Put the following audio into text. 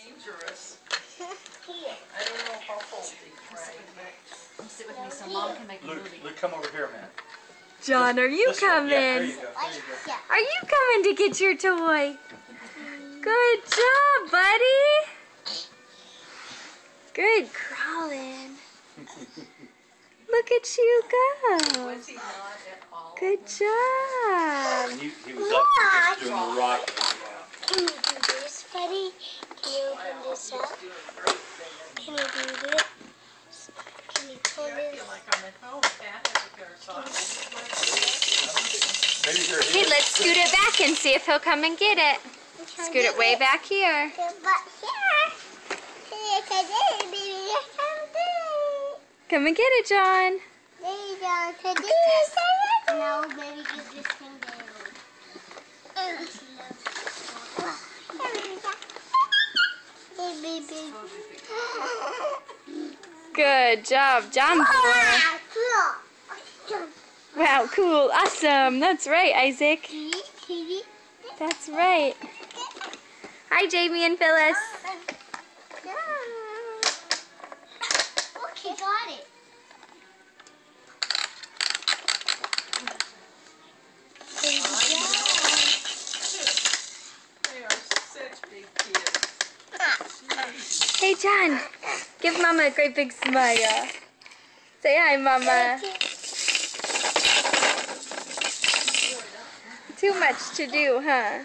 dangerous. I don't know how faulty, right? Come sit with me so Mom can make a movie. Luke, come over here, man. John, are you coming? Yeah, there you go. Are you coming to get your toy? Good job, buddy. Good crawling. Look at you go. Was he not at all? Good job. He was up just doing the rock. Can you do this, buddy? Can you open this up? Can you do this? Can you pull I this? feel like I'm at home. Pat has a pair of socks. Maybe they're Hey, let's scoot it back and see if he'll come and get it. Scoot it way back here. But here. Yes, I did, baby. Yes, I did. Come and get it, John. There you go. Today no, baby, give this thing down. Hey, baby. Good job, John boy. Wow, cool, awesome. That's right, Isaac. That's right. Hi, Jamie and Phyllis. Okay, got it. They are such big kids. Hey, John. Give Mama a great big smile. Say hi, Mama. Too much to do, huh?